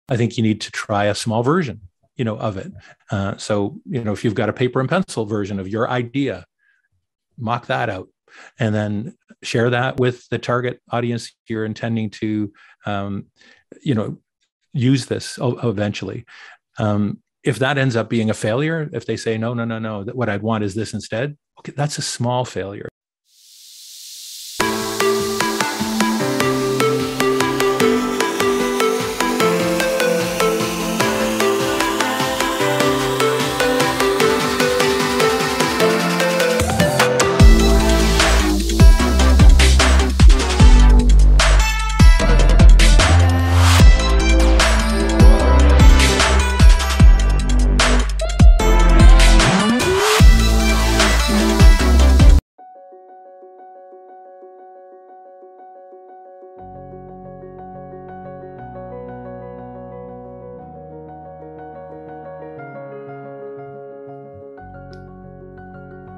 I think you need to try a small version, of it. So, if you've got a paper and pencil version of your idea, mock that out, and then share that with the target audience you're intending to, use this eventually. If that ends up being a failure, if they say, no, what I'd want is this instead, okay, that's a small failure.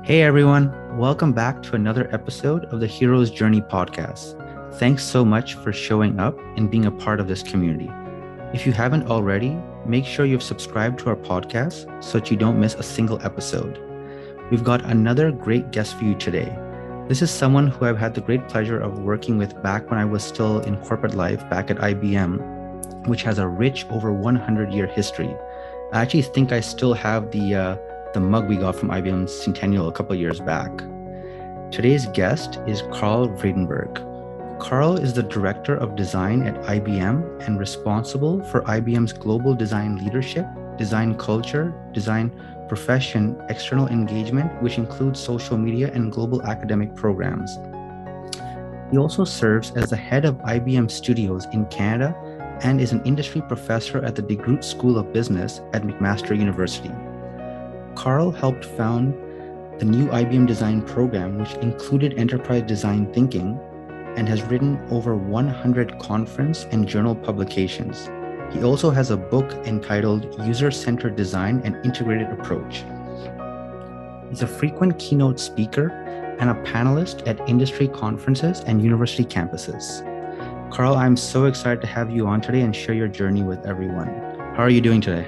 Hey everyone, welcome back to another episode of the Hero's Journey podcast. Thanks so much for showing up and being a part of this community. If you haven't already, make sure you've subscribed to our podcast so that you don't miss a single episode. We've got another great guest for you today. This is someone who I've had the great pleasure of working with back when I was still in corporate life back at IBM, which has a rich over 100-year history. I actually think I still have the mug we got from IBM Centennial a couple of years back. Today's guest is Karel Vredenburg. Karel is the Director of Design at IBM and responsible for IBM's global design leadership, design culture, design profession, external engagement, which includes social media and global academic programs. He also serves as the head of IBM Studios in Canada and is an industry professor at the DeGroote School of Business at McMaster University. Karel helped found the new IBM Design program, which included enterprise design thinking, and has written over 100 conference and journal publications. He also has a book entitled User-Centered Design: An Integrated Approach. He's a frequent keynote speaker and a panelist at industry conferences and university campuses. Karel, I'm so excited to have you on today and share your journey with everyone. How are you doing today?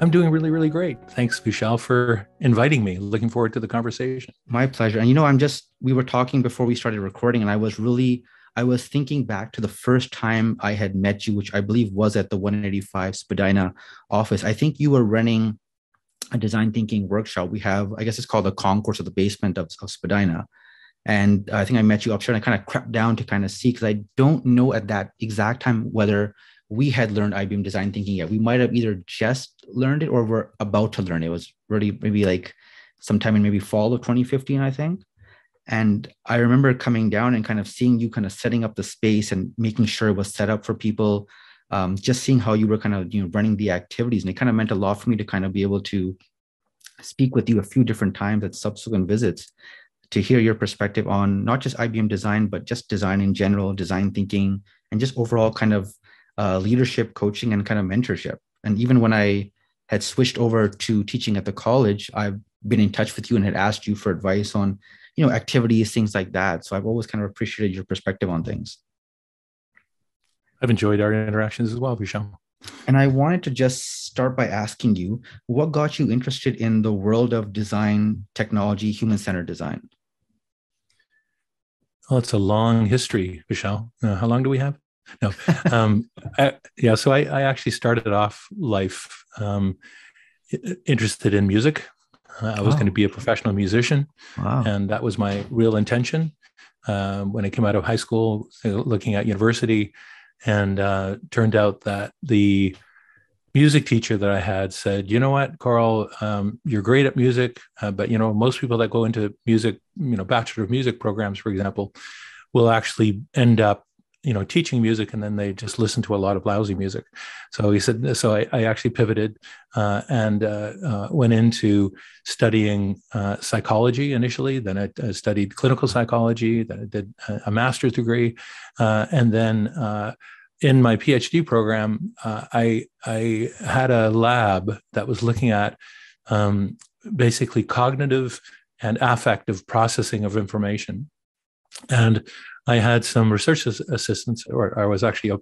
I'm doing really, really great. Thanks, Vishaal, for inviting me. Looking forward to the conversation. My pleasure. And we were talking before we started recording, and I was thinking back to the first time I had met you, which I believe was at the 185 Spadina office. I think you were running a design thinking workshop. We have, I guess it's called the concourse of the basement of Spadina. And I think I met you upstairs, and I kind of crept down to kind of see, because I don't know at that exact time whether we had learned IBM design thinking yet. We might have either just learned it or were about to learn it. It was really maybe like sometime in maybe fall of 2015, I think. And I remember coming down and kind of seeing you kind of setting up the space and making sure it was set up for people, just seeing how you were kind of, running the activities. And it kind of meant a lot for me to kind of be able to speak with you a few different times at subsequent visits to hear your perspective on not just IBM design, but just design in general, design thinking, and just overall kind of leadership, coaching, and kind of mentorship. And even when I had switched over to teaching at the college, I've been in touch with you and had asked you for advice on, activities, things like that. So I've always kind of appreciated your perspective on things. I've enjoyed our interactions as well, Vishaal. And I wanted to just start by asking you, what got you interested in the world of design, technology, human-centered design? Well, it's a long history, Vishaal. How long do we have? No. So I actually started off life interested in music. I was going to be a professional musician. Wow. And that was my real intention when I came out of high school, looking at university. And turned out that the music teacher that I had said, you know what, Karel, you're great at music, but, most people that go into music, Bachelor of Music programs, for example, will actually end up teaching music, and then they just listen to a lot of lousy music. So he said, so I actually pivoted and went into studying psychology initially. Then I studied clinical psychology. Then I did a master's degree. And then in my PhD program, I had a lab that was looking at basically cognitive and affective processing of information. And I had some research assistants, or I was actually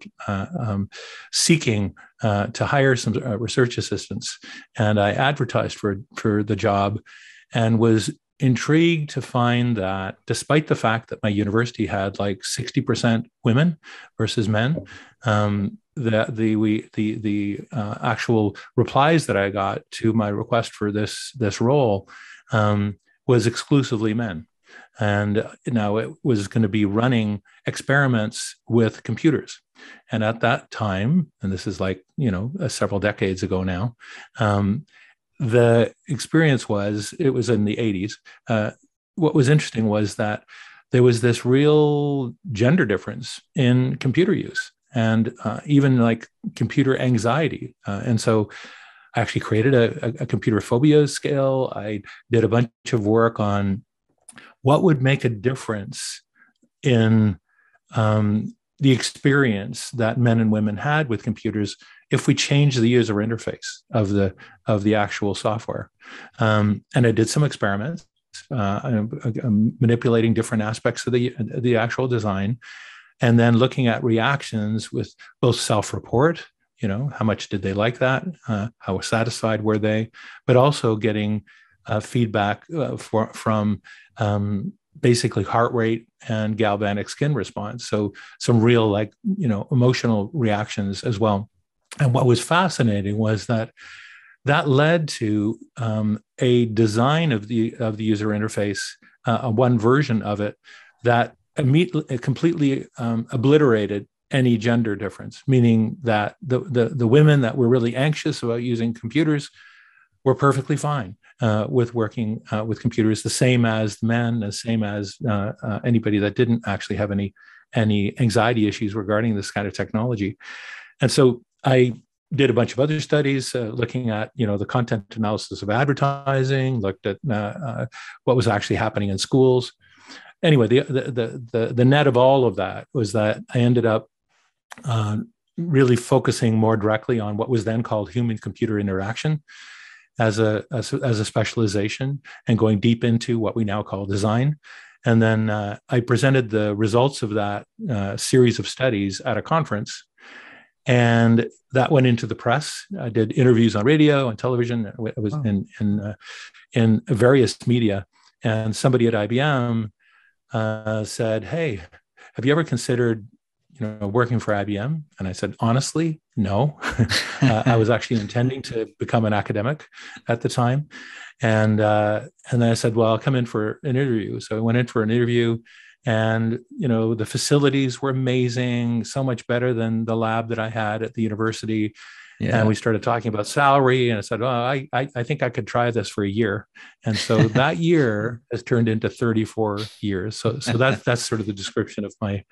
seeking to hire some research assistants. And I advertised for the job and was intrigued to find that despite the fact that my university had like 60% women versus men, the actual replies that I got to my request for this role was exclusively men. And now it was going to be running experiments with computers. And at that time, and this is like, several decades ago now, the experience it was in the 80s. What was interesting was that there was this real gender difference in computer use and even like computer anxiety. And so I actually created a computer phobia scale. I did a bunch of work on what would make a difference in the experience that men and women had with computers if we change the user interface of the actual software. And I did some experiments, manipulating different aspects of the actual design, and then looking at reactions with both self-report, how much did they like that, how satisfied were they, but also getting feedback from basically heart rate and galvanic skin response. So some real emotional reactions as well. And what was fascinating was that led to a design of the user interface, one version of it that completely obliterated any gender difference, meaning that the women that were really anxious about using computers were perfectly fine with working with computers, the same as the men, the same as anybody that didn't actually have any anxiety issues regarding this kind of technology. And so I did a bunch of other studies looking at the content analysis of advertising, looked at what was actually happening in schools. Anyway, the net of all of that was that I ended up really focusing more directly on what was then called human-computer interaction as a specialization, and going deep into what we now call design. And then I presented the results of that series of studies at a conference, and that went into the press. I did interviews on radio and television. It was in various media. And somebody at IBM said, "Hey, have you ever considered working for IBM?" And I said, honestly, no. I was actually intending to become an academic at the time. And then I said, well, I'll come in for an interview. So I went in for an interview, and the facilities were amazing, so much better than the lab that I had at the university. Yeah. And we started talking about salary, and I said, well, I think I could try this for a year. And so that year has turned into 34 years. So that's sort of the description of my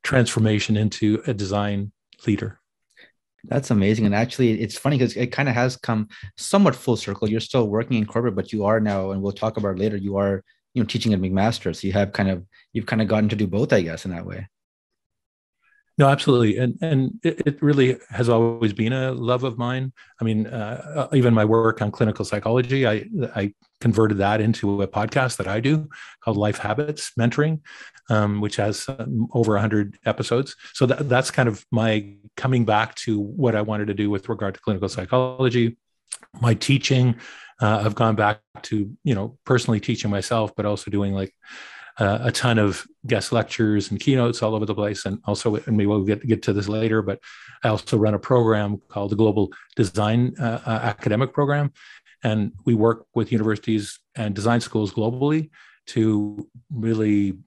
transformation into a design leader. That's amazing. And actually, it's funny because it kind of has come somewhat full circle. You're still working in corporate, but you are now, and we'll talk about it later, you are teaching at McMaster. So you've kind of gotten to do both, I guess, in that way. No, absolutely. And it really has always been a love of mine. I mean, even my work on clinical psychology, I converted that into a podcast that I do called Life Habits Mentoring, which has over 100 episodes. So that's kind of my coming back to what I wanted to do with regard to clinical psychology. My teaching, I've gone back to, personally teaching myself, but also doing a ton of guest lectures and keynotes all over the place. And also, and we will get to this later, but I also run a program called the Global Design Academic Program. And we work with universities and design schools globally to really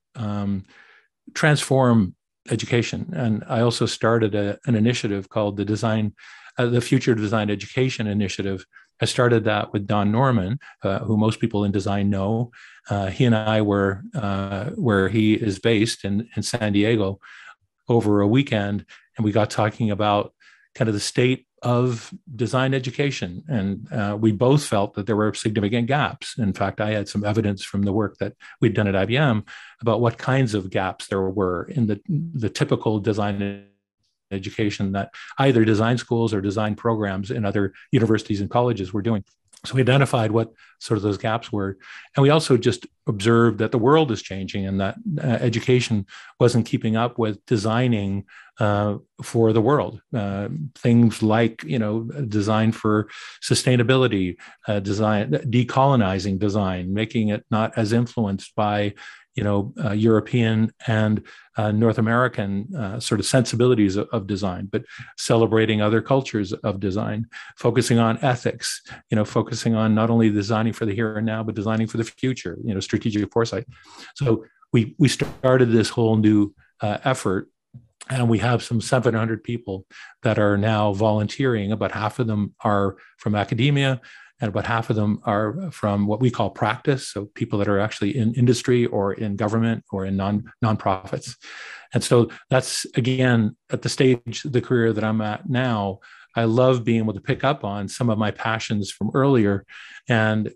transform education. And I also started an initiative called the Future Design Education Initiative. I started that with Don Norman, who most people in design know. He and I were where he is based in San Diego over a weekend, and we got talking about kind of the state of design education. And we both felt that there were significant gaps. In fact, I had some evidence from the work that we'd done at IBM about what kinds of gaps there were in the typical design education that either design schools or design programs in other universities and colleges were doing. So we identified what sort of those gaps were. And we also just observed that the world is changing and that education wasn't keeping up with designing for the world. Things like, design for sustainability, design, decolonizing design, making it not as influenced by European and North American sort of sensibilities of design, but celebrating other cultures of design, focusing on ethics, focusing on not only designing for the here and now, but designing for the future, strategic foresight. So we started this whole new effort, and we have some 700 people that are now volunteering. About half of them are from academia, and about half of them are from what we call practice, so people that are actually in industry or in government or in nonprofits. And so that's, again, at the stage of the career that I'm at now, I love being able to pick up on some of my passions from earlier and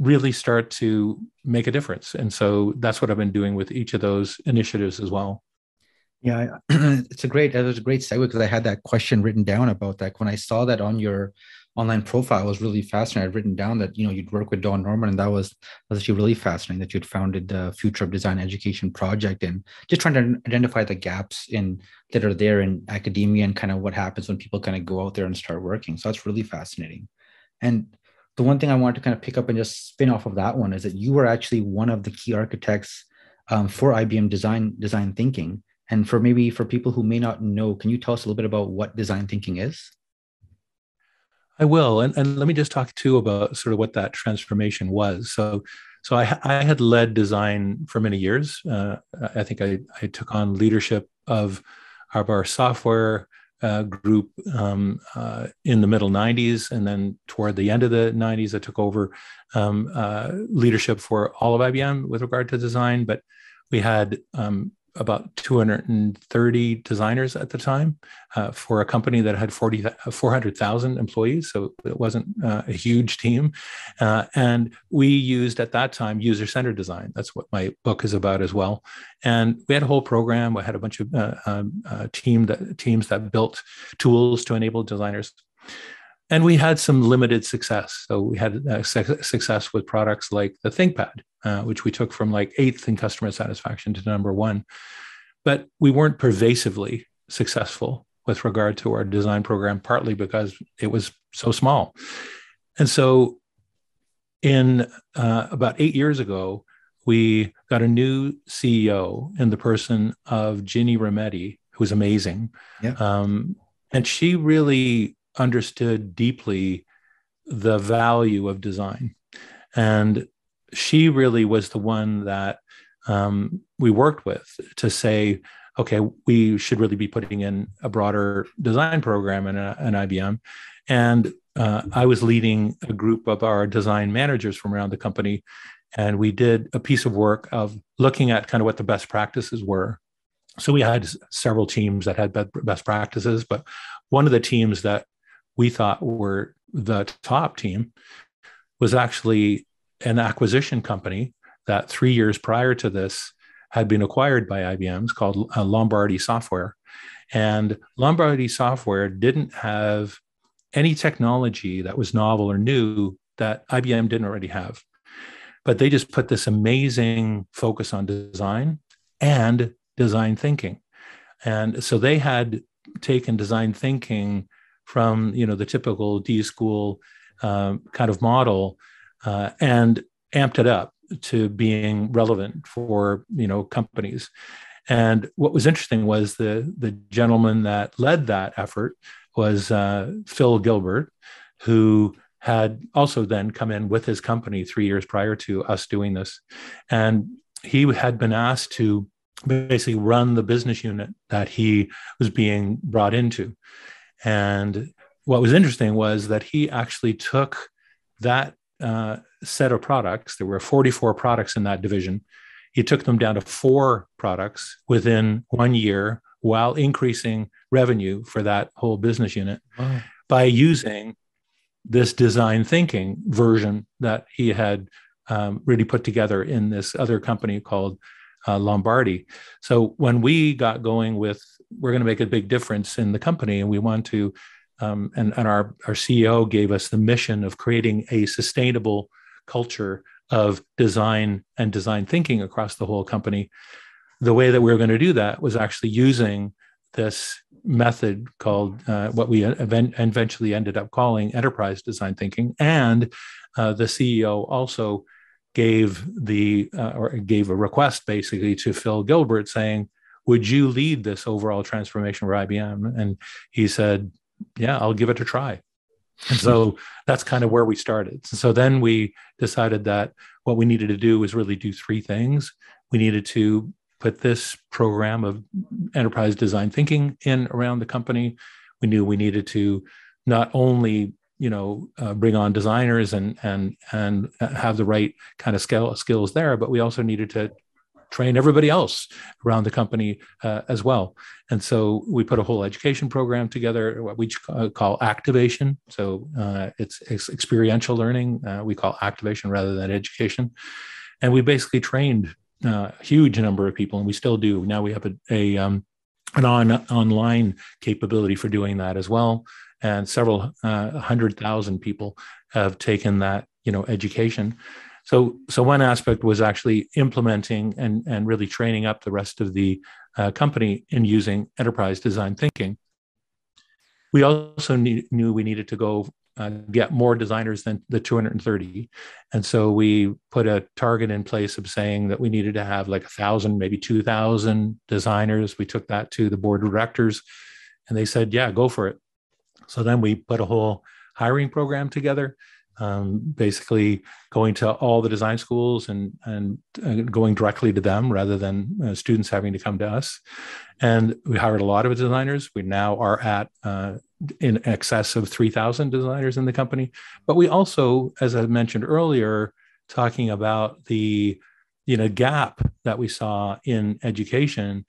really start to make a difference. And so that's what I've been doing with each of those initiatives as well. Yeah, it was a great segue, because I had that question written down about that. When I saw that on your online profile, I was really fascinated. I'd written down that, you'd work with Don Norman, and that was actually really fascinating that you'd founded the Future of Design Education Project, and just trying to identify the gaps that are there in academia and kind of what happens when people kind of go out there and start working. So that's really fascinating. And the one thing I wanted to kind of pick up and just spin off of that one is that you were actually one of the key architects for IBM design thinking. And for people who may not know, can you tell us a little bit about what design thinking is? I will. And let me just talk too about sort of what that transformation was. So I had led design for many years. I think I took on leadership of our software group in the middle 90s. And then toward the end of the 90s, I took over leadership for all of IBM with regard to design. But we had about 230 designers at the time for a company that had 400,000 employees. So it wasn't a huge team. And we used at that time user-centered design. That's what my book is about as well. And we had a whole program. We had a bunch of teams that built tools to enable designers. And we had some limited success. So we had success with products like the ThinkPad, which we took from like 8th in customer satisfaction to number 1. But we weren't pervasively successful with regard to our design program, partly because it was so small. And so in about 8 years ago, we got a new CEO in the person of Ginny Rometty, who was amazing. Yeah. And she really understood deeply the value of design. And she really was the one that we worked with to say, okay, we should really be putting in a broader design program in IBM. And I was leading a group of our design managers from around the company. And we did a piece of work of looking at kind of what the best practices were. So we had several teams that had best practices, but one of the teams that we thought were the top team was actually an acquisition company that 3 years prior to this had been acquired by IBM. It's called Lombardi Software. And Lombardi Software didn't have any technology that was novel or new that IBM didn't already have. But they just put this amazing focus on design and design thinking. And so they had taken design thinking from the typical D school kind of model and amped it up to being relevant for companies. And what was interesting was the gentleman that led that effort was Phil Gilbert, who had also then come in with his company 3 years prior to us doing this. And he had been asked to basically run the business unit that he was being brought into. And what was interesting was that he actually took that set of products. There were 44 products in that division. He took them down to 4 products within 1 year while increasing revenue for that whole business unit by using this design thinking version that he had really put together in this other company called Lombardi. So when we got going with, we're going to make a big difference in the company and we want to and our CEO gave us the mission of creating a sustainable culture of design and design thinking across the whole company. The way that we were going to do that was actually using this method called what we eventually ended up calling enterprise design thinking. And the CEO also gave a request basically to Phil Gilbert saying, would you lead this overall transformation for IBM? And he said, yeah, I'll give it a try. And so that's kind of where we started. So then we decided that what we needed to do was really do three things. We needed to put this program of enterprise design thinking in around the company. We knew we needed to not only bring on designers and have the right kind of skills there, but we also needed to train everybody else around the company as well. And so we put a whole education program together, what we call activation. So it's experiential learning. We call activation rather than education. And we basically trained a huge number of people, and we still do. Now we have an online capability for doing that as well. And several 100,000 people have taken that, education. So one aspect was actually implementing and really training up the rest of the company in using enterprise design thinking. We also knew we needed to go get more designers than the 230. And so we put a target in place of saying that we needed to have like 1,000, maybe 2,000 designers. We took that to the board of directors and they said, yeah, go for it. So then we put a whole hiring program together, basically going to all the design schools and going directly to them rather than students having to come to us. And we hired a lot of designers. We now are at in excess of 3,000 designers in the company. But we also, as I mentioned earlier, talking about the gap that we saw in education,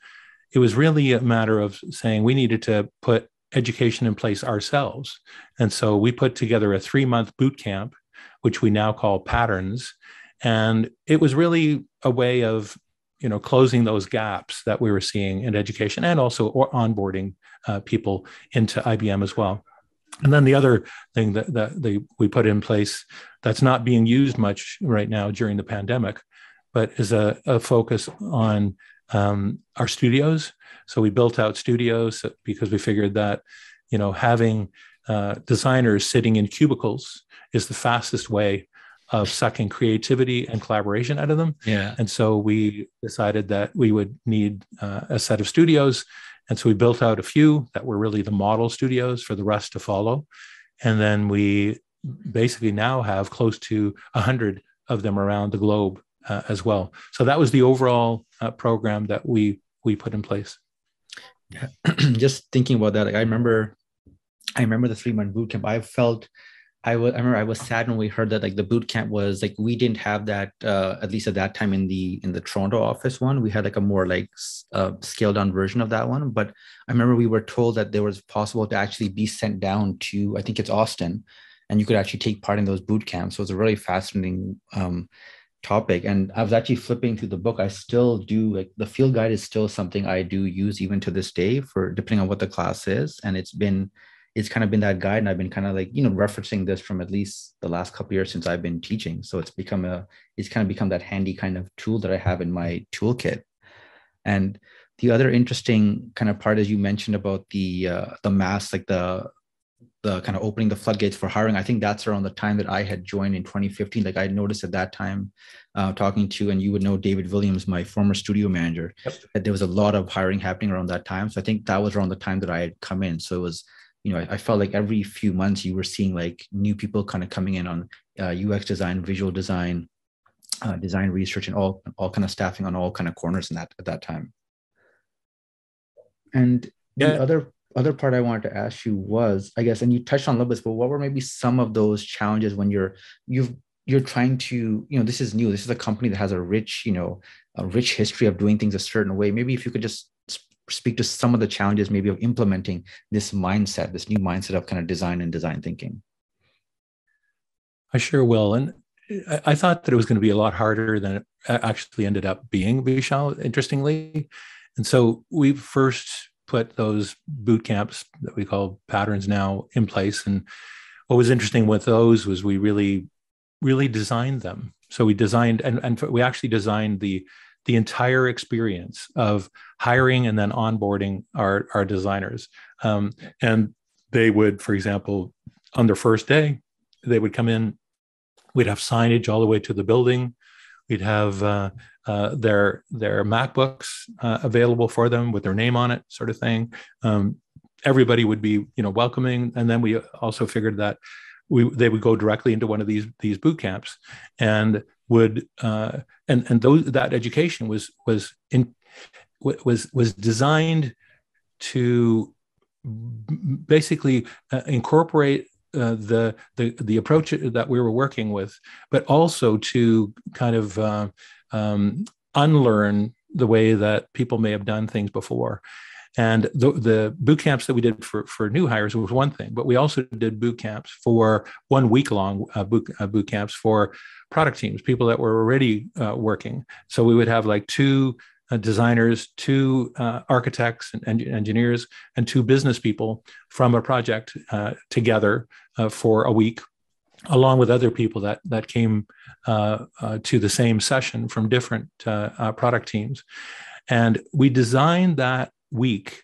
it was really a matter of saying we needed to put education in place ourselves. And so we put together a 3-month boot camp, which we now call Patterns. And it was really a way of, closing those gaps that we were seeing in education and also onboarding people into IBM as well. And then the other thing that we put in place that's not being used much right now during the pandemic, but is a focus on our studios. So we built out studios because we figured that, having designers sitting in cubicles is the fastest way of sucking creativity and collaboration out of them. Yeah. And so we decided that we would need a set of studios. And so we built out a few that were really the model studios for the rest to follow. And then we basically now have close to 100 of them around the globe as well. So that was the overall program that we put in place. Yeah. Just thinking about that, like I remember the 3-month boot camp. I remember I was sad when we heard that like the boot camp was like we didn't have that at least at that time in the Toronto office one. We had like a more like scaled down version of that one. But I remember we were told that there was possible to actually be sent down to, I think it's Austin, and you could actually take part in those boot camps. So it's a really fascinating topic. And I was actually flipping through the book. I still do, like, the field guide is still something I do use even to this day for depending on what the class is. And it's kind of been that guide. And I've been kind of like, referencing this from at least the last couple of years since I've been teaching. So it's kind of become that handy kind of tool that I have in my toolkit. And the other interesting kind of part is you mentioned about the mass, like the kind of opening the floodgates for hiring. I think that's around the time that I had joined in 2015. Like I noticed at that time, talking to, and you would know David Williams, my former studio manager, yep, that there was a lot of hiring happening around that time. So I think that was around the time that I had come in. So it was, I felt like every few months you were seeing like new people kind of coming in on UX design, visual design, design research, and all kind of staffing on all kind of corners in that at that time. And the other part I wanted to ask you was, I guess, and you touched on a little bit, but what were maybe some of those challenges when you're trying to, this is new, this is a company that has a rich history of doing things a certain way. Maybe if you could just speak to some of the challenges maybe of implementing this new mindset of kind of design and design thinking. I sure will. And I thought that it was going to be a lot harder than it actually ended up being, Vishaal, interestingly. And so we first put those boot camps that we call patterns now in place. And what was interesting with those was we really designed them. So we designed, and we actually designed the entire experience of hiring and then onboarding our designers. And they would, for example, on their first day, they would come in, we'd have signage all the way to the building. We'd have their MacBooks available for them with their name on it, sort of thing. Everybody would be, welcoming. And then we also figured that they would go directly into one of these boot camps, and would that education was designed to basically incorporate the approach that we were working with, but also to kind of unlearn the way that people may have done things before. And the boot camps that we did for new hires was one thing, but we also did boot camps for 1 week long boot camps for product teams, people that were already working. So we would have like 2 designers, 2 architects and engineers, and 2 business people from a project together for a week, along with other people that came to the same session from different product teams. And we designed that week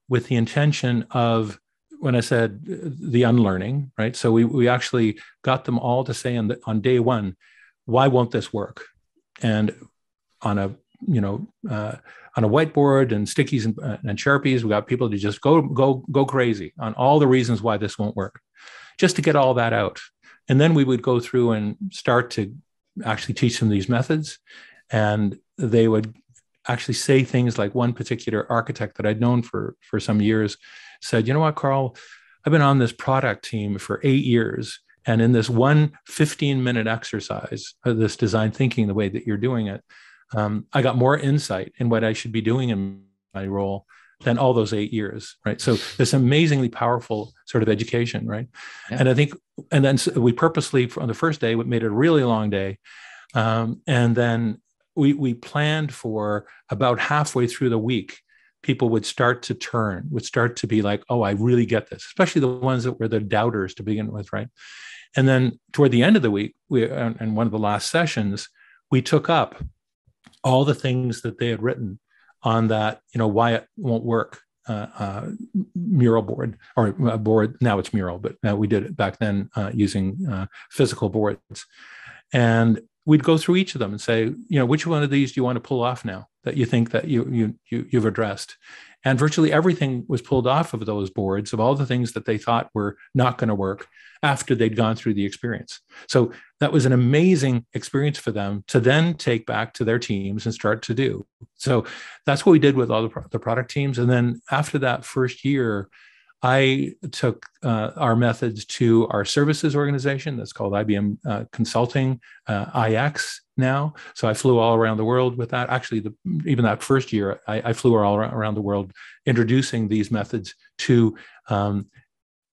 with the intention of, when I said the unlearning, right? So we actually got them all to say on day 1, why won't this work? And on a whiteboard and stickies and Sharpies, we got people to just go crazy on all the reasons why this won't work, just to get all that out. And then we would go through and start to actually teach them these methods, and they would actually say things like, one particular architect that I'd known for some years said, you know what, Karel, I've been on this product team for 8 years. And in this one 15-minute exercise of this design thinking, the way that you're doing it, I got more insight in what I should be doing in my role than all those 8 years, right? So this amazingly powerful sort of education, right? Yeah. And I think, and then we purposely, on the first day, we made it a really long day. And then we planned for about halfway through the week, people would start to be like, oh, I really get this, especially the ones that were the doubters to begin with, right? And then toward the end of the week, in one of the last sessions, we took up all the things that they had written on that, why it won't work mural board, or board. Now it's mural, but we did it back then using physical boards. And we'd go through each of them and say, which one of these do you want to pull off now that you think that you've addressed? And virtually everything was pulled off of those boards, of all the things that they thought were not going to work after they'd gone through the experience. So that was an amazing experience for them to then take back to their teams and start to do. So that's what we did with all the product teams. And then after that first year, I took our methods to our services organization that's called IBM Consulting, IX now. So I flew all around the world with that. Actually, even that first year, I flew all around the world introducing these methods to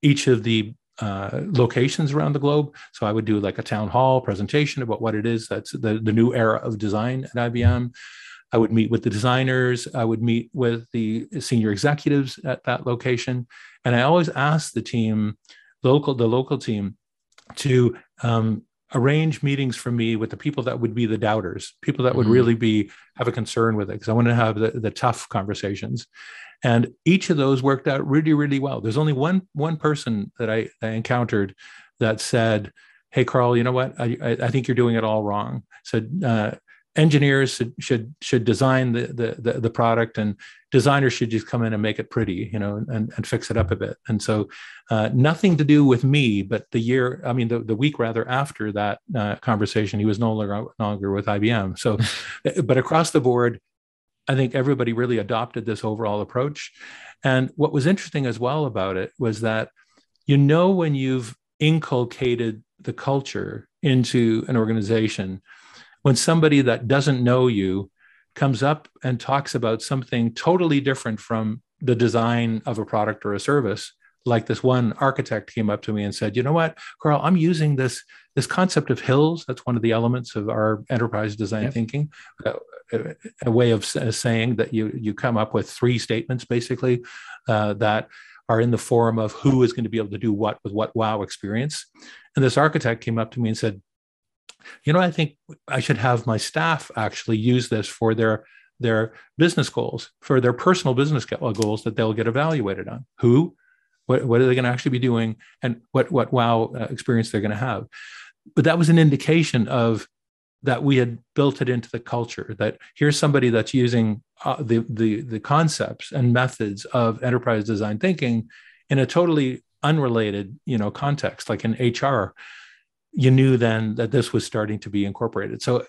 each of the locations around the globe. So I would do like a town hall presentation about what it is that's the new era of design at IBM. I would meet with the designers. I would meet with the senior executives at that location. And I always asked the local team to arrange meetings for me with the people that would be the doubters, people that would really have a concern with it, because I wanted to have the tough conversations. And each of those worked out really, really well. There's only one person that I encountered that said, hey, Karel, you know what? I think you're doing it all wrong. Said, engineers should design the product, and designers should just come in and make it pretty, and fix it up a bit. And so nothing to do with me, but the week rather after that conversation, he was no longer with IBM. So, but across the board, I think everybody really adopted this overall approach. And what was interesting as well about it was that, when you've inculcated the culture into an organization, when somebody that doesn't know you comes up and talks about something totally different from the design of a product or a service, like this one architect came up to me and said, you know what, Karel, I'm using this concept of hills. That's one of the elements of our enterprise design thinking. a way of saying that you come up with three statements basically that are in the form of who is going to be able to do what with what wow experience. And this architect came up to me and said, I think I should have my staff actually use this for their business goals, for their personal business goals that they'll get evaluated on. Who, what are they going to actually be doing, and what wow experience they're going to have. But that was an indication of that we had built it into the culture, that here's somebody that's using the concepts and methods of enterprise design thinking in a totally unrelated, context, like in HR. You knew then that this was starting to be incorporated. So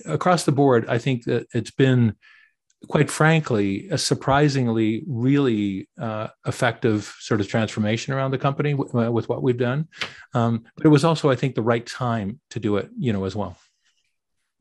across the board, I think that it's been, quite frankly, a surprisingly really effective sort of transformation around the company with what we've done. But it was also, I think, the right time to do it, as well.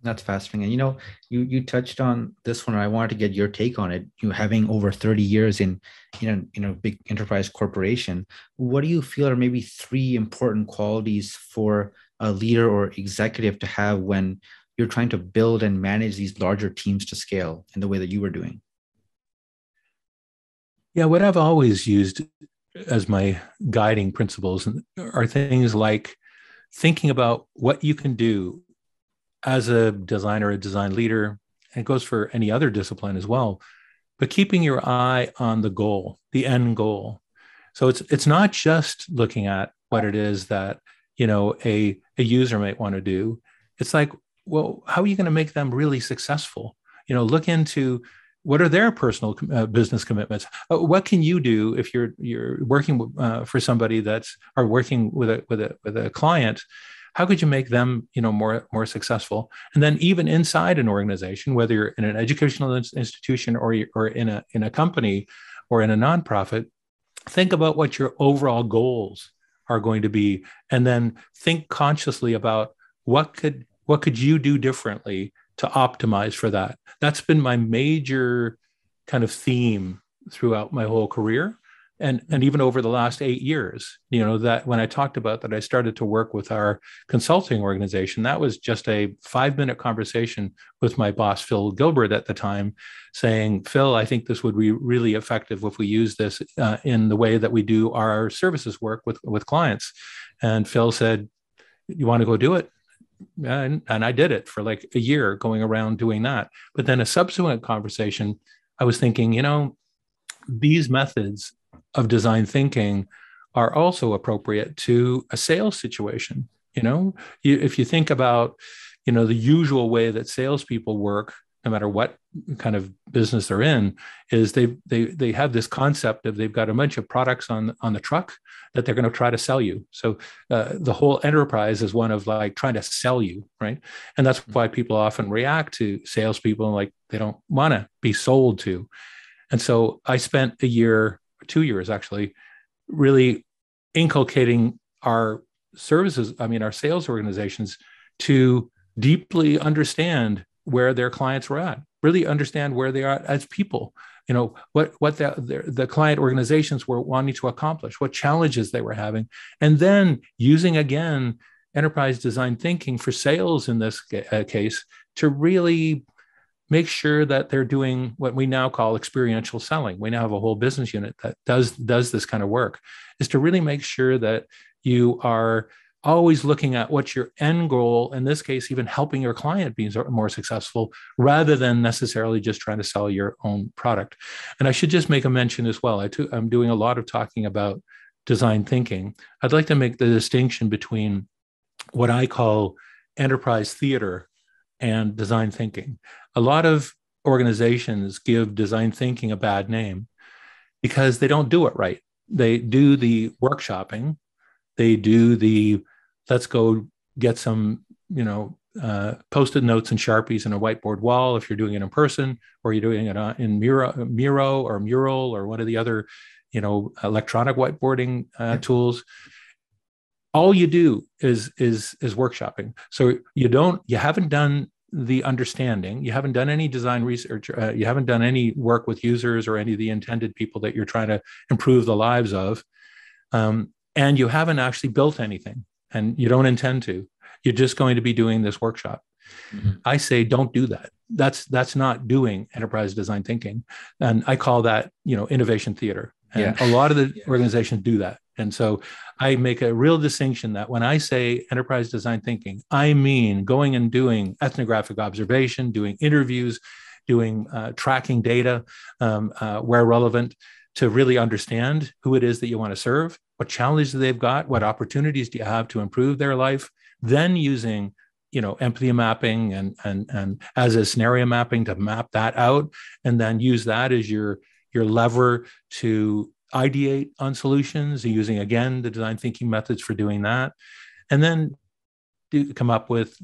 That's fascinating. And, you touched on this one, and I wanted to get your take on it. You having over 30 years in a big enterprise corporation, what do you feel are maybe three important qualities for a leader or executive to have when you're trying to build and manage these larger teams to scale in the way that you were doing? Yeah, what I've always used as my guiding principles are things like thinking about what you can do as a designer, a design leader, and it goes for any other discipline as well, but keeping your eye on the goal, the end goal. So it's not just looking at what it is that, a user might want to do. It's like, well, how are you going to make them really successful? Look into what are their personal business commitments. What can you do if you're working for somebody or working with a client? How could you make them, more successful? And then even inside an organization, whether you're in an educational institution or in a company or in a nonprofit, think about what your overall goals are going to be, and then think consciously about what could you do differently to optimize for that. That's been my major kind of theme throughout my whole career. And even over the last 8 years, that when I talked about that, I started to work with our consulting organization. That was just a 5-minute conversation with my boss, Phil Gilbert, at the time, saying, Phil, I think this would be really effective if we use this in the way that we do our services work with clients. And Phil said, you want to go do it? And I did it for like a year, going around doing that. But then a subsequent conversation, I was thinking, these methods of design thinking are also appropriate to a sales situation. If you think about, the usual way that salespeople work, no matter what kind of business they're in, is they have this concept of they've got a bunch of products on the truck that they're going to try to sell you. So the whole enterprise is one of like trying to sell you, right? And that's why people often react to salespeople like they don't want to be sold to. And so I spent a year, 2 years actually, really inculcating our our sales organizations to deeply understand where their clients were at, really understand where they are as people, what the client organizations were wanting to accomplish, what challenges they were having, and then using, again, enterprise design thinking for sales in this case to really make sure that they're doing what we now call experiential selling. We now have a whole business unit that does this kind of work, is to really make sure that you are always looking at what's your end goal, in this case, even helping your client be more successful, rather than necessarily just trying to sell your own product. And I should just make a mention as well. I'm doing a lot of talking about design thinking. I'd like to make the distinction between what I call enterprise theater and design thinking. A lot of organizations give design thinking a bad name because they don't do it right. They do the workshopping. They do the let's go get some, Post-it notes and Sharpies and a whiteboard wall if you're doing it in person, or you're doing it in Miro or Mural or one of the other, electronic whiteboarding tools. All you do is workshopping. So you haven't done the understanding, you haven't done any design research, you haven't done any work with users or any of the intended people that you're trying to improve the lives of. And you haven't actually built anything, and you don't intend to. You're just going to be doing this workshop. Mhm. I say, don't do that. That's not doing enterprise design thinking. And I call that, innovation theater. Yeah. And a lot of the organizations do that. And so I make a real distinction that when I say enterprise design thinking, I mean going and doing ethnographic observation, doing interviews, doing tracking data where relevant, to really understand who it is that you want to serve, what challenges they've got, what opportunities do you have to improve their life, then using empathy mapping and as a scenario mapping to map that out, and then use that as your lever to ideate on solutions, using again the design thinking methods for doing that, and then come up with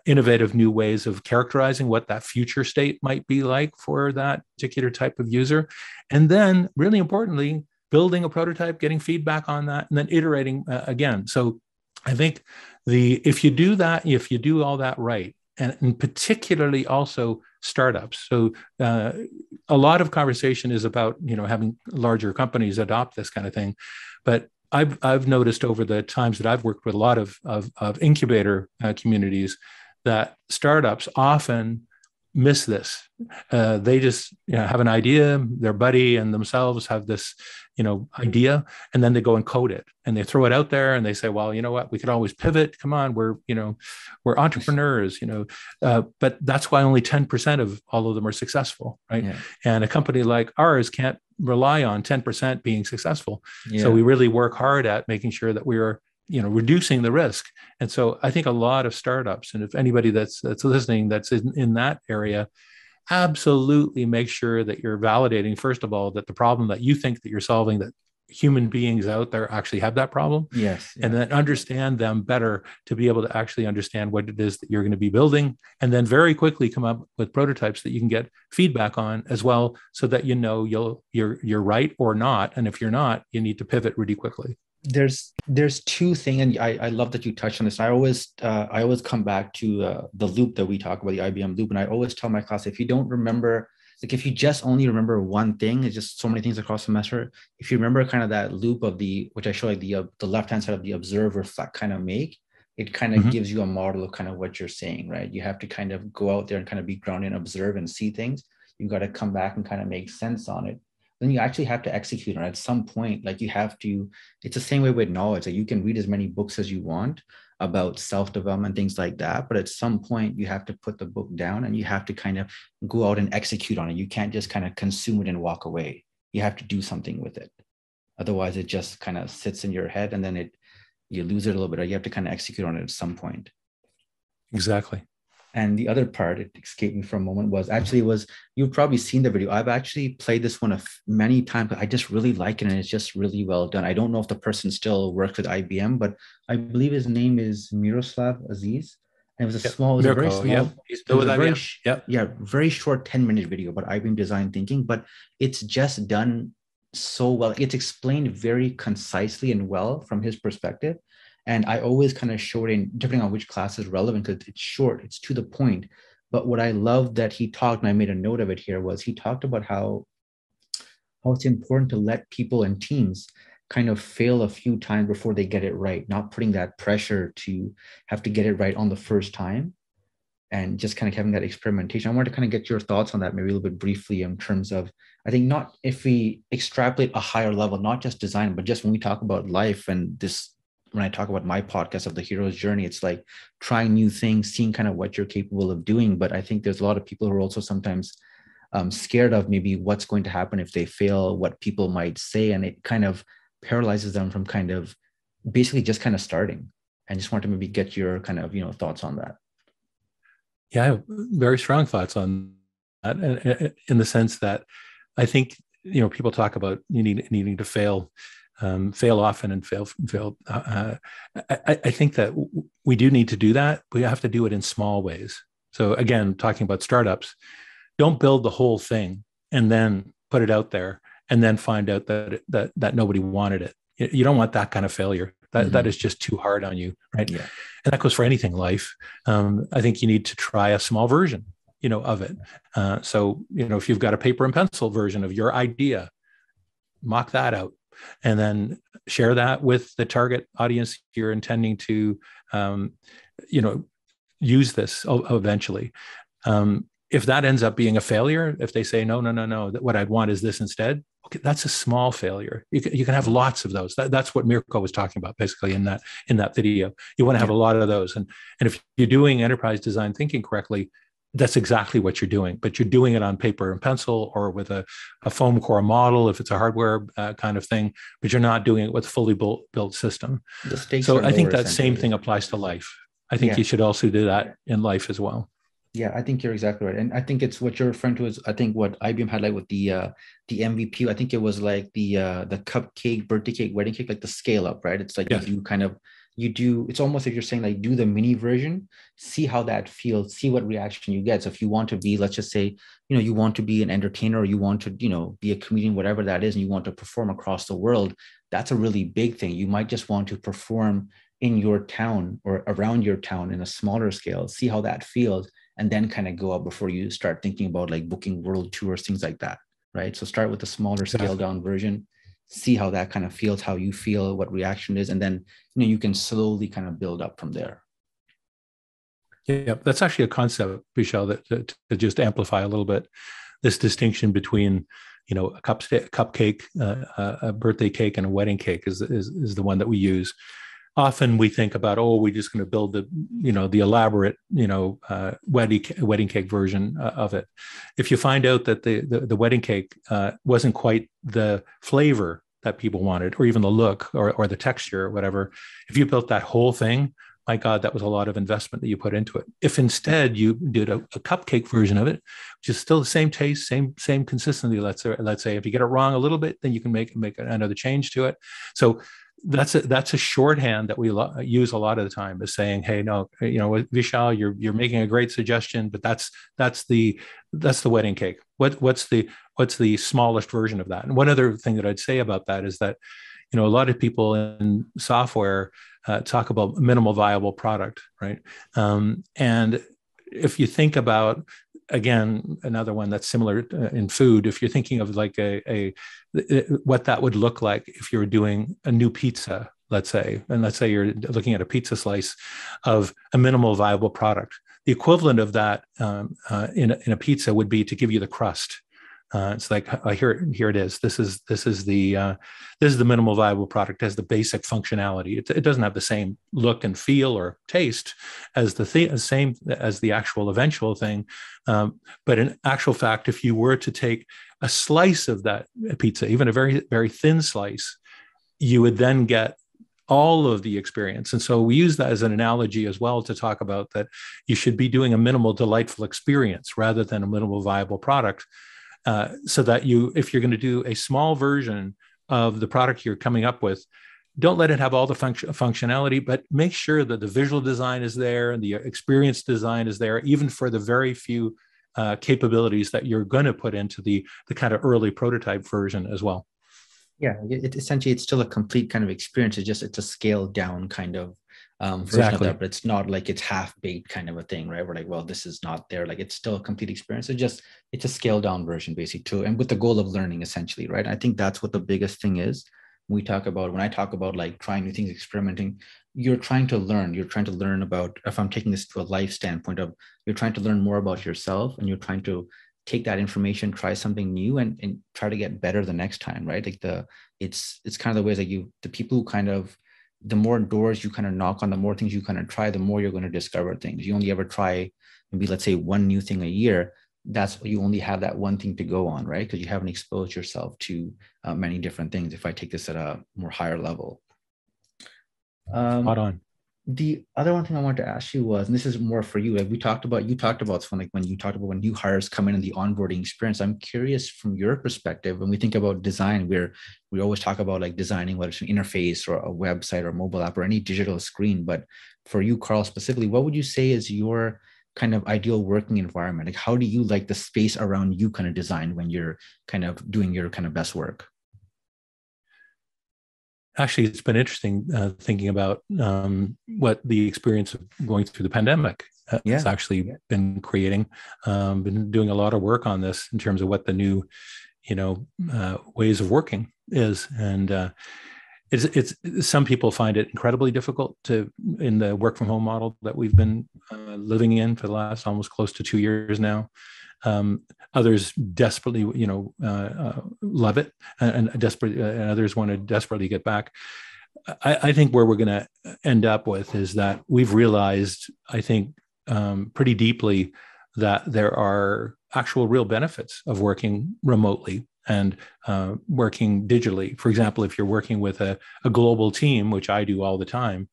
innovative new ways of characterizing what that future state might be like for that particular type of user, and then really importantly building a prototype, getting feedback on that, and then iterating again. So I think if you do that, if you do all that right, and particularly also startups. So a lot of conversation is about having larger companies adopt this kind of thing, but I've noticed over the times that I've worked with a lot of incubator communities that startups often miss this. They just have an idea, their buddy and themselves have this idea, and then they go and code it and they throw it out there and they say, well, you know what, we could always pivot. Come on, we're entrepreneurs, but that's why only 10% of all of them are successful, right? Yeah. And a company like ours can't rely on 10% being successful. Yeah. So we really work hard at making sure that we are reducing the risk. And so I think a lot of startups, and if anybody that's listening that's in that area, absolutely make sure that you're validating, first of all, that the problem that you think that you're solving, that human beings out there actually have that problem. Yes. And then understand them better to be able to actually understand what it is that you're going to be building. And then very quickly come up with prototypes that you can get feedback on as well, so that you're right or not. And if you're not, you need to pivot really quickly. There's two things, and I love that you touched on this. I always come back to the loop that we talk about, the IBM loop, and I always tell my class, if you don't remember, like if you just only remember one thing, it's just so many things across the semester. If you remember kind of that loop of which I show, like the left hand side of the observe, reflect, kind of make, it kind of gives you a model of kind of what you're saying, right? You have to kind of go out there and kind of be grounded and observe and see things. You've got to come back and kind of make sense on it. Then you actually have to execute on it at some point. Like you have to, it's the same way with knowledge. Like you can read as many books as you want about self-development, things like that. But at some point you have to put the book down and you have to kind of go out and execute on it. You can't just kind of consume it and walk away. You have to do something with it. Otherwise it just kind of sits in your head and then you lose it a little bit. Or you have to kind of execute on it at some point. Exactly. And the other part, it escaped me for a moment, was you've probably seen the video. I've actually played this one many times, but I just really like it. And it's just really well done. I don't know if the person still works with IBM, but I believe his name is Miroslav Aziz. And it was very small. He's still with IBM. Very short 10-minute video about IBM design thinking, but it's just done so well. It's explained very concisely and well from his perspective. And I always kind of show it in, depending on which class is relevant, because it's short, it's to the point. But what I love that he talked, and I made a note of it here, was he talked about how it's important to let people and teams kind of fail a few times before they get it right, not putting that pressure to have to get it right on the first time, and just kind of having that experimentation. I wanted to kind of get your thoughts on that, maybe a little bit briefly, in terms of, I think, not if we extrapolate a higher level, not just design, but just when we talk about life and this, when I talk about my podcast of the hero's journey, it's like trying new things, seeing kind of what you're capable of doing. But I think there's a lot of people who are also sometimes scared of maybe what's going to happen if they fail, what people might say, and it kind of paralyzes them from kind of basically just kind of starting. And just want to maybe get your kind of, thoughts on that. Yeah, I have very strong thoughts on that, in the sense that I think, people talk about needing to fail often and fail. I think that we do need to do that. We have to do it in small ways. So again, talking about startups, don't build the whole thing and then put it out there and then find out that nobody wanted it. You don't want that kind of failure. That is just too hard on you, right? Yeah. And that goes for anything in life. I think you need to try a small version, of it. So, if you've got a paper and pencil version of your idea, mock that out. And then share that with the target audience you're intending to, use this eventually. If that ends up being a failure, if they say, no, what I'd want is this instead, okay, that's a small failure. You can have lots of those. That's what Mirko was talking about, basically, in that video. You want to have a lot of those. And if you're doing enterprise design thinking correctly, that's exactly what you're doing. But you're doing it on paper and pencil or with a foam core model, if it's a hardware kind of thing, but you're not doing it with a fully built system. The stakes so are I think lower, that same thing applies to life. I think you should also do that in life as well. Yeah, I think you're exactly right. And I think it's what you're referring to is, I think what IBM had like with the MVP, I think it was like the cupcake, birthday cake, wedding cake, like the scale up, right? It's like you do, it's almost like you're saying like do the mini version, see how that feels, see what reaction you get. So if you want to be, let's just say, you want to be an entertainer, or you want to, be a comedian, whatever that is, and you want to perform across the world, that's a really big thing. You might just want to perform in your town or around your town in a smaller scale, see how that feels, and then kind of go up before you start thinking about like booking world tours, things like that, right? So start with a smaller scale down version, see how that kind of feels, how you feel, what reaction is, and then you can slowly kind of build up from there. Yeah, that's actually a concept, Vishaal, that to just amplify a little bit this distinction between a cupcake, a birthday cake, and a wedding cake is the one that we use. Often we think about, we're just going to build the elaborate, wedding cake version of it. If you find out that the wedding cake wasn't quite the flavor that people wanted, or even the look or the texture or whatever, if you built that whole thing, my God, that was a lot of investment that you put into it. If instead you did a cupcake version of it, which is still the same taste, same consistency, let's say, if you get it wrong a little bit, then you can make another change to it. So that's a shorthand that we use a lot of the time, is saying, hey, no, Vishaal, you're making a great suggestion, but that's the wedding cake. What's the smallest version of that? And one other thing that I'd say about that is that, a lot of people in software talk about minimal viable product, right? And if you think about, again, another one that's similar in food, if you're thinking of like what that would look like if you're doing a new pizza, let's say you're looking at a pizza slice of a minimal viable product. The equivalent of that in a pizza would be to give you the crust. It's like, here it is. This is the minimal viable product. It has the basic functionality. It doesn't have the same look and feel or taste as same as the actual eventual thing. But in actual fact, if you were to take a slice of that pizza, even a very, very thin slice, you would then get all of the experience. And so we use that as an analogy as well to talk about that you should be doing a minimal delightful experience rather than a minimal viable product. So that if you're going to do a small version of the product you're coming up with, don't let it have all the functionality, but make sure that the visual design is there and the experience design is there, even for the very few capabilities that you're going to put into the kind of early prototype version as well. Yeah, essentially it's still a complete kind of experience. It's a scaled down kind of version of that, but it's not like it's half-baked kind of a thing, right? We're like, well, this is not there. Like, it's still a complete experience. It's a scaled down version basically too, and with the goal of learning essentially, right? I think that's what the biggest thing is. When I talk about like trying new things, experimenting, you're trying to learn. You're trying to learn about, if I'm taking this to a life standpoint of, you're trying to learn more about yourself, and you're trying to take that information, try something new, and try to get better the next time, right? Like it's kind of the ways that the people who kind of, the more doors you kind of knock on, the more things you kind of try, the more you're going to discover things. You only ever try maybe, let's say, one new thing a year. That's, you only have that one thing to go on, right? Because you haven't exposed yourself to many different things. If I take this at a more higher level. Spot on. The other one thing I wanted to ask you was, and this is more for you, like you talked about like when you talked about when new hires come in and the onboarding experience. I'm curious from your perspective, when we think about design, we always talk about like designing, whether it's an interface or a website or a mobile app or any digital screen. But for you, Karel, specifically, what would you say is your kind of ideal working environment? Like, how do you like the space around you kind of design when you're kind of doing your kind of best work? Actually, it's been interesting thinking about what the experience of going through the pandemic has actually been creating. Been doing a lot of work on this in terms of what the new, ways of working is, and it's some people find it incredibly difficult in the work from home model that we've been living in for the last almost close to 2 years now. Others desperately, love it, and others want to desperately get back. I think where we're going to end up with is that we've realized, I think, pretty deeply that there are actual real benefits of working remotely and working digitally. For example, if you're working with a global team, which I do all the time,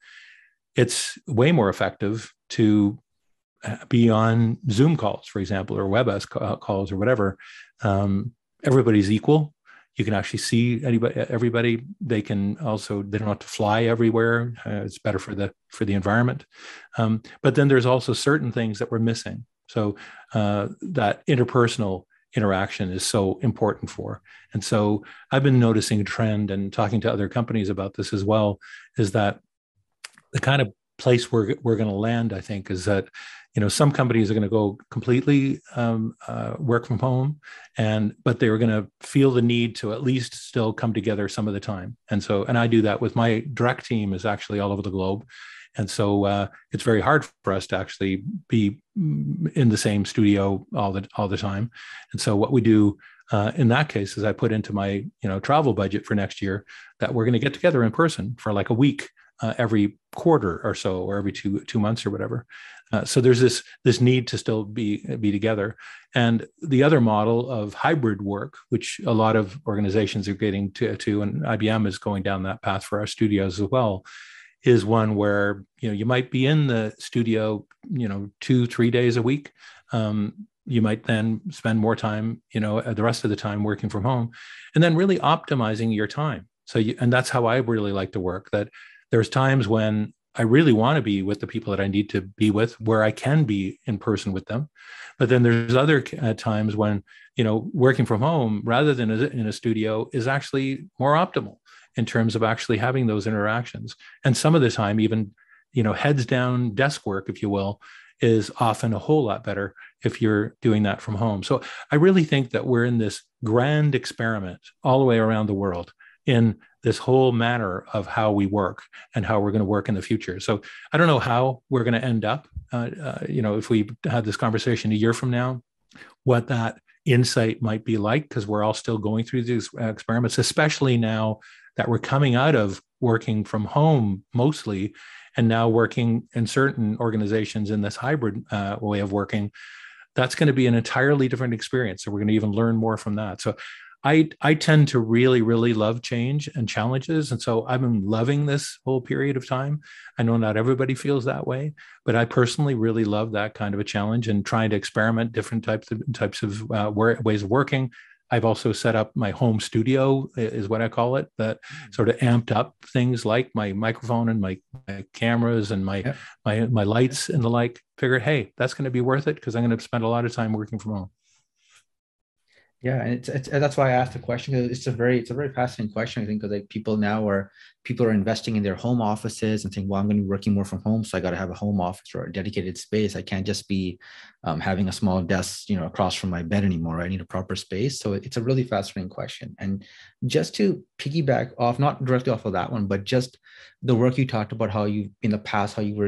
it's way more effective to be on Zoom calls, for example, or WebEx calls or whatever. Everybody's equal. You can actually see everybody. They don't have to fly everywhere. It's better for the environment. But then there's also certain things that we're missing. So that interpersonal interaction is so important for. And so I've been noticing a trend and talking to other companies about this as well, is that the kind of place we're going to land, I think, is that some companies are going to go completely work from home, but they're going to feel the need to at least still come together some of the time. And I do that with my direct team is actually all over the globe. And so it's very hard for us to actually be in the same studio all the time. And so what we do in that case is I put into my travel budget for next year that we're going to get together in person for like a week every quarter or so, or every two months or whatever. So there's this need to still be together. And the other model of hybrid work, which a lot of organizations are getting to, and IBM is going down that path for our studios as well, is one where you might be in the studio 2-3 days a week. You might then spend more time the rest of the time working from home, and then really optimizing your time. And that's how I really like to work. That there's times when I really want to be with the people that I need to be with, where I can be in person with them. But then there's other times when, working from home rather than in a studio is actually more optimal in terms of actually having those interactions. And some of the time, even, heads down desk work, if you will, is often a whole lot better if you're doing that from home. So I really think that we're in this grand experiment all the way around the world in this whole manner of how we work and how we're going to work in the future. So I don't know how we're going to end up, if we had this conversation a year from now, what that insight might be like, because we're all still going through these experiments, especially now that we're coming out of working from home mostly, and now working in certain organizations in this hybrid way of working. That's going to be an entirely different experience. So we're going to even learn more from that. So I tend to really, really love change and challenges. And so I've been loving this whole period of time. I know not everybody feels that way, but I personally really love that kind of a challenge and trying to experiment different types of ways of working. I've also set up my home studio, is what I call it, that sort of amped up things like my microphone and my cameras and my lights and the like. Figured, hey, that's going to be worth it because I'm going to spend a lot of time working from home. Yeah, and it's that's why I asked the question. It's a very fascinating question, I think, because people are investing in their home offices and saying, well, I'm going to be working more from home, so I got to have a home office or a dedicated space. I can't just be having a small desk, across from my bed anymore. I need a proper space. So it's a really fascinating question. And just to piggyback off, not directly off of that one, but just the work you talked about, how you in the past, how you were,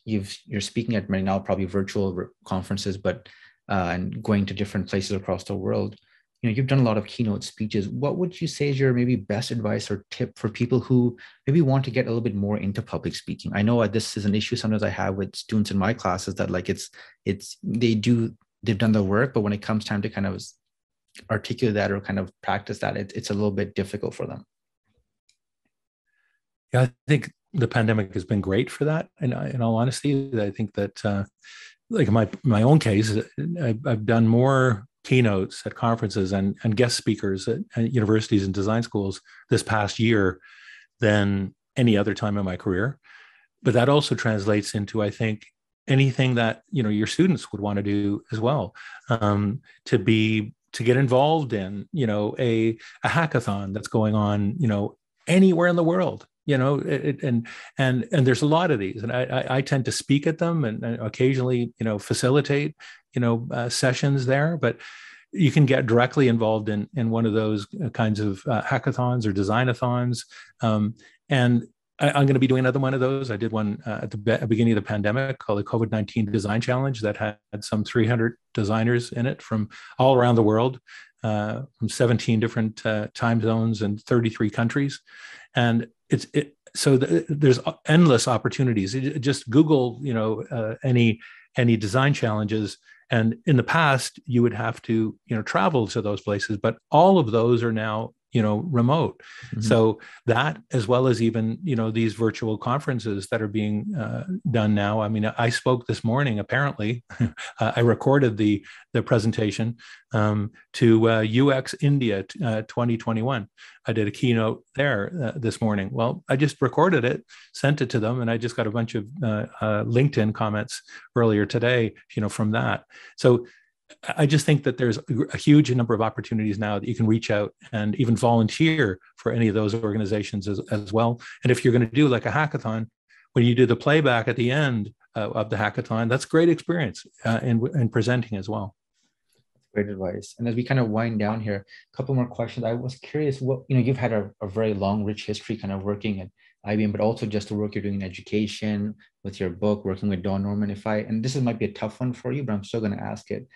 you're speaking at many now probably virtual conferences, but and going to different places across the world. You've done a lot of keynote speeches. What would you say is your maybe best advice or tip for people who maybe want to get a little bit more into public speaking? I know this is an issue sometimes I have with students in my classes, that like they've done the work, but when it comes time to kind of articulate that or kind of practice that, it's a little bit difficult for them. Yeah, I think the pandemic has been great for that. And in all honesty, I think that like my own case, I've done more keynotes at conferences and guest speakers at universities and design schools this past year than any other time in my career. But that also translates into, I think, anything that your students would want to do as well, to get involved in a hackathon that's going on anywhere in the world. And there's a lot of these, and I tend to speak at them and occasionally, facilitate, sessions there. But you can get directly involved in one of those kinds of hackathons or designathons. And I'm going to be doing another one of those. I did one at the beginning of the pandemic called the COVID-19 Design Challenge that had some 300 designers in it from all around the world, from 17 different time zones and 33 countries. And so there's endless opportunities. Just Google, any design challenges. And in the past, you would have to, travel to those places, but all of those are now, remote. Mm-hmm. So that, as well as even, these virtual conferences that are being done now. I mean, I spoke this morning, apparently, I recorded the presentation to UX India 2021. I did a keynote there this morning. Well, I just recorded it, sent it to them, and I just got a bunch of LinkedIn comments earlier today, from that. So I just think that there's a huge number of opportunities now that you can reach out and even volunteer for any of those organizations as well. And if you're going to do like a hackathon, when you do the playback at the end of the hackathon, that's great experience in presenting as well. Great advice. And as we kind of wind down here, a couple more questions. I was curious, what, you've had a very long, rich history kind of working at IBM, but also just the work you're doing in education with your book, working with Don Norman. And this might be a tough one for you, but I'm still going to ask it.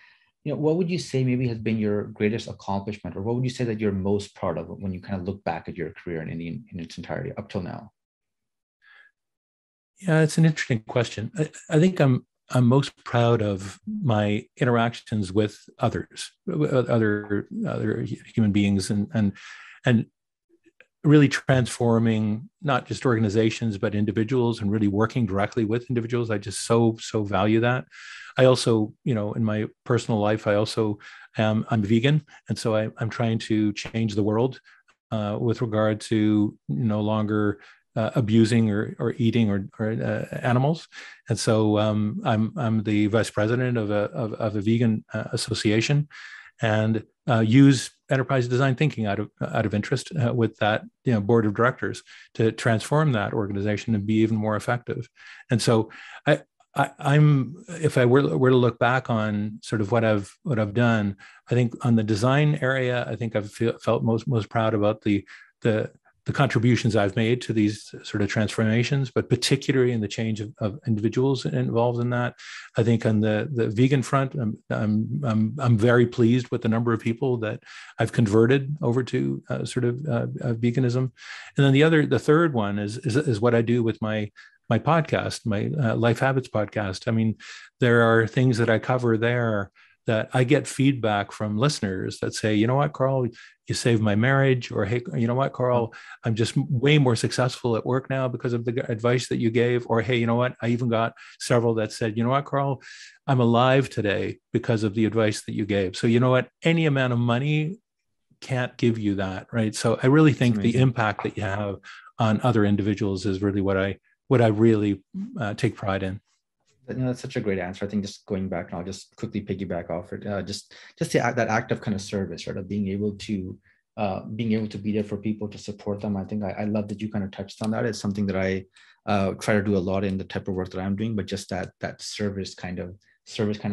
What would you say maybe has been your greatest accomplishment, or what would you say that you're most proud of when you kind of look back at your career in its entirety up till now? Yeah, it's an interesting question. I think I'm most proud of my interactions with others, other human beings, and really transforming not just organizations but individuals, and really working directly with individuals. I just so value that. I also, in my personal life, I'm vegan, and so I'm trying to change the world with regard to no longer abusing or eating or animals. And so I'm the vice president of a vegan association, and use enterprise design thinking out of interest with that board of directors to transform that organization and be even more effective. And so I'm if I were to look back on sort of what I've done, I think on the design area, I think I've felt most proud about the contributions I've made to these sort of transformations, but particularly in the change of individuals involved in that. I think on the vegan front, I'm very pleased with the number of people that I've converted over to veganism. And then the third one is what I do with my podcast, my Life Habits podcast. I mean, there are things that I cover there that I get feedback from listeners that say, you know what, Karel, you saved my marriage, or hey, you know what, Karel, I'm just way more successful at work now because of the advice that you gave. Or hey, you know what, I even got several that said, you know what, Karel, I'm alive today because of the advice that you gave. So you know what, any amount of money can't give you that, right? So I really think the impact that you have on other individuals is really what I really take pride in. That's such a great answer. I think just going back, and I'll just quickly piggyback off it. Just that act of kind of service, right? Of being able to be there for people, to support them. I think I love that you kind of touched on that. It's something that I try to do a lot in the type of work that I'm doing, but just that service kind of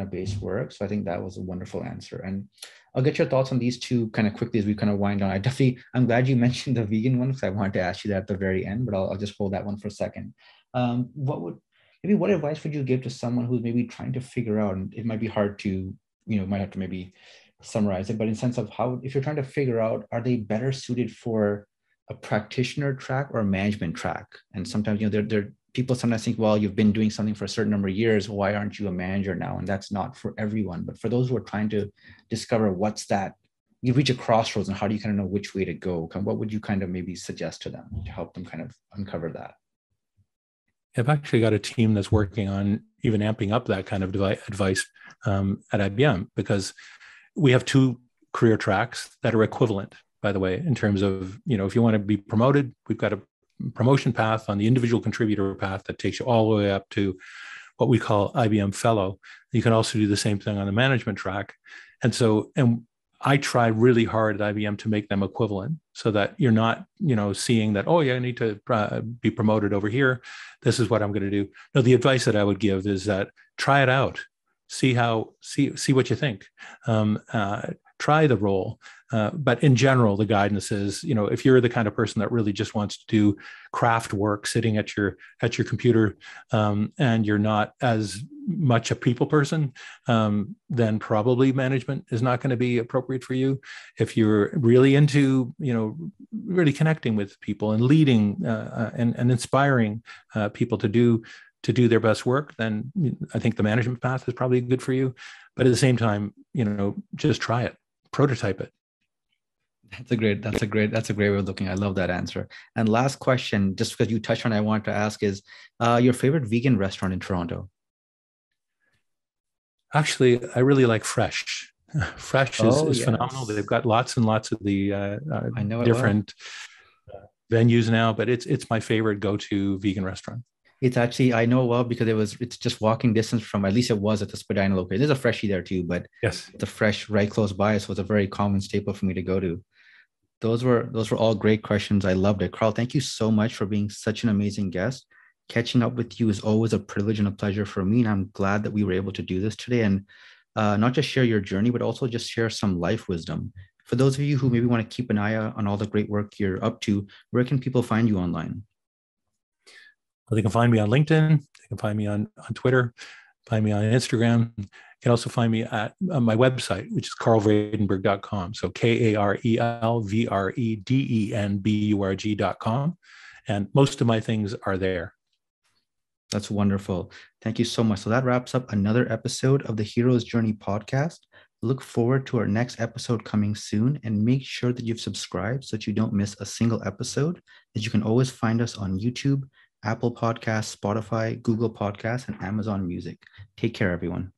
based work. So I think that was a wonderful answer. And I'll get your thoughts on these two kind of quickly as we kind of wind down. I'm glad you mentioned the vegan one, because I wanted to ask you that at the very end, but I'll just hold that one for a second. What advice would you give to someone who's maybe trying to figure out, and it might be hard to, might have to maybe summarize it, but in sense of how, if you're trying to figure out, are they better suited for a practitioner track or a management track? And sometimes, people sometimes think, well, you've been doing something for a certain number of years, why aren't you a manager now? And that's not for everyone. But for those who are trying to discover what's that, you reach a crossroads, and how do you kind of know which way to go? What would you kind of maybe suggest to them to help them kind of uncover that? I've actually got a team that's working on even amping up that kind of advice at IBM, because we have two career tracks that are equivalent, by the way, in terms of, if you want to be promoted, we've got a promotion path on the individual contributor path that takes you all the way up to what we call IBM Fellow. You can also do the same thing on the management track. And I try really hard at IBM to make them equivalent, so that you're not, seeing that, oh yeah, I need to be promoted over here. This is what I'm going to do. No, the advice that I would give is that try it out, see what you think. try the role. But in general, the guidance is, if you're the kind of person that really just wants to do craft work sitting at your computer, and you're not as much a people person, then probably management is not going to be appropriate for you. If you're really into, really connecting with people and leading and inspiring people to do their best work, then I think the management path is probably good for you. But at the same time, just try it, prototype it. That's a great way of looking. I love that answer. And last question, just because you touched on it, I want to ask is your favorite vegan restaurant in Toronto? Actually, I really like Fresh. Fresh is Yes. phenomenal. They've got lots and lots of the I know different venues now, but it's my favorite go-to vegan restaurant. It's actually, I know well because it's just walking distance from, at least it was at the Spadina location. There's a Freshie there too, but yes, the Fresh right close by. So it's a very common staple for me to go to. Those were all great questions. I loved it. Karel, thank you so much for being such an amazing guest. Catching up with you is always a privilege and a pleasure for me. And I'm glad that we were able to do this today and not just share your journey, but also just share some life wisdom. For those of you who maybe want to keep an eye out on all the great work you're up to, where can people find you online? Well, they can find me on LinkedIn. They can find me on Twitter, find me on Instagram. You can also find me at my website, which is karelvredenburg.com. So KarelVredenburg.com. And most of my things are there. That's wonderful. Thank you so much. So that wraps up another episode of the Hero's Journey podcast. Look forward to our next episode coming soon, and make sure that you've subscribed so that you don't miss a single episode. As you can always find us on YouTube, Apple Podcasts, Spotify, Google Podcasts, and Amazon Music. Take care, everyone.